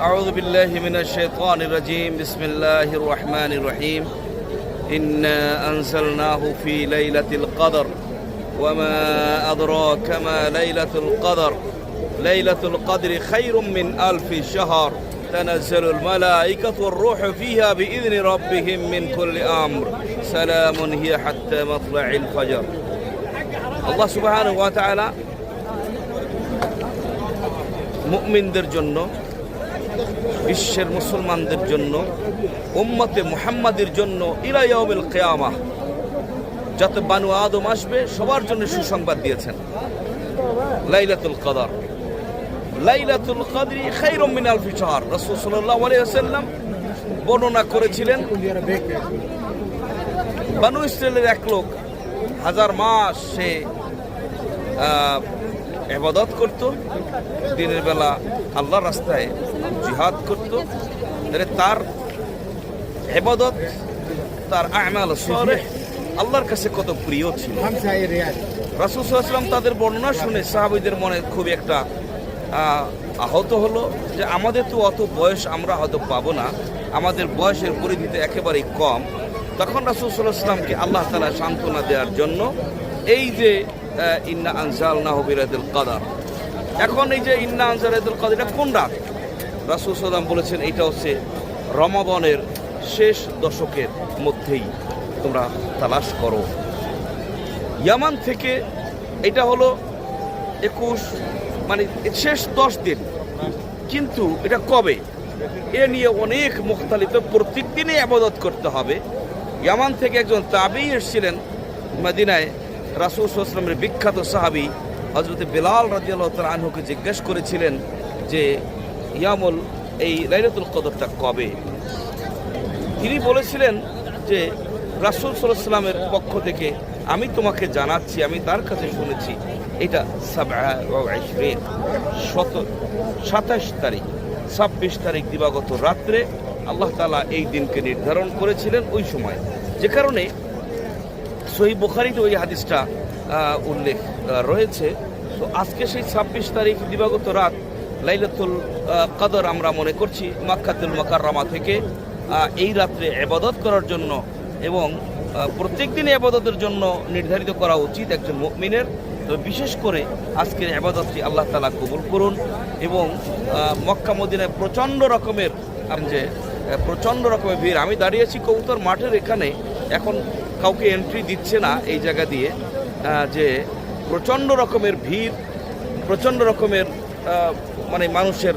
أعوذ بالله من الشيطان الرجيم بسم الله الرحمن الرحيم إنا أنزلناه في ليلة القدر وما أدراك ما ليلة القدر ليلة القدر خير من ألف شهر تنزل الملائكة والروح فيها بإذن ربهم من كل أمر سلام هي حتى مطلع الفجر الله سبحانه وتعالى মুমিনদের জন্য বিশ্বের মুসলমানদের জন্য উম্মতে মুহাম্মাদের জন্য ইলা ইয়াউমিল কিয়ামাহ যত বানু আদম আসবে সবার জন্য সুসংবাদ দিয়েছেন লাইলাতুল কদর লাইলাতুল কদরি খায়রুম মিন আলফি শাহর রাসূল সাল্লাল্লাহু আলাইহি ওয়াসাল্লাম বর্ণনা করেছিলেন বানু ইসরাইলের এক লোক হাজার মাস সে ইবাদত করত দিনের বেলা আল্লাহর রাস্তায় জিহাদ করত তার ইবাদত তার আমাল সালেহ আল্লাহর কাছে কত প্রিয় ছিল রাসূল সাল্লাল্লাহু আলাইহি ওয়াসাল্লাম তাদের বর্ণনা শুনে সাহাবীদের মনে খুব একটা আহত হলো যে আমাদের তো অত বয়স আমরা হয়তো পাবো না আমাদের বয়সের পরিধিতে একেবারেই কম তখন রাসূল সাল্লাল্লাহু আলাইহি ওয়াসাল্লামকে আল্লাহ তাআলা সান্ত্বনা দেওয়ার জন্য এই যে ইন্না আনজালনাহু বিলাইলাতুল কদর এখন এই যে ইন্না আনজালনাহুল কদর এটা কোন রাত রাসূল সাল্লাল্লাহু আলাইহি ওয়াসাল্লাম বলেছেন এটা হচ্ছে রমাদানের শেষ দশকের মধ্যেই তোমরা তালাশ করো ইয়ামান থেকে এটা হলো 21 মানে শেষ 10 দিন কিন্তু এটা কবে এ নিয়ে অনেক মুখতালিফ প্রত্যেক দিনে ইবাদত করতে হবে ইয়ামান থেকে একজন তাবী এসেছিলেন মদিনায় রাসূল সাল্লাল্লাহু আলাইহি ওয়াসাল্লামের বিখ্যাত সাহাবী হযরত বিলাল রাদিয়াল্লাহু তাআলা আনহুকে জিজ্ঞেস করেছিলেন যে ইয়ামুল এই লাইলাতুল কদরটা কবে তিনি বলেছিলেন যে রাসূল সাল্লাল্লাহু আলাইহি ওয়াসাল্লামের পক্ষ থেকে আমি তোমাকে জানাচ্ছি আমি তার কাছে শুনেছি এটা 27 তারিখ 26 তারিখ দিবাগত রাত্রে আল্লাহ তাআলা এই দিনকে নির্ধারণ করেছিলেন ওই সময় যে কারণে সহিহ বুখারীতে ওই হাদিসটা উল্লেখ রয়েছে তো আজকে সেই 26 তারিখ দিবাগত রাত লাইলাতুল কদর আমরা মনে করছি মক্কাতুল মুকাররমা থেকে এই রাত্রে ইবাদত করার জন্য এবং প্রত্যেক দিন ইবাদতের জন্য নির্ধারিত করা উচিত একজন মুমিনের তো বিশেষ করে আজকের ইবাদতটি আল্লাহ তাআলা কবুল করুন এবং মক্কা মদিনায় প্রচণ্ড রকমের ভিড় আমি দাঁড়িয়েছি কবুতর মাঠের এখানে এখন কাউকে এন্ট্রি দিচ্ছে না এই জায়গা দিয়ে যে প্রচণ্ড রকমের ভিড় প্রচণ্ড রকমের মানে মানুষের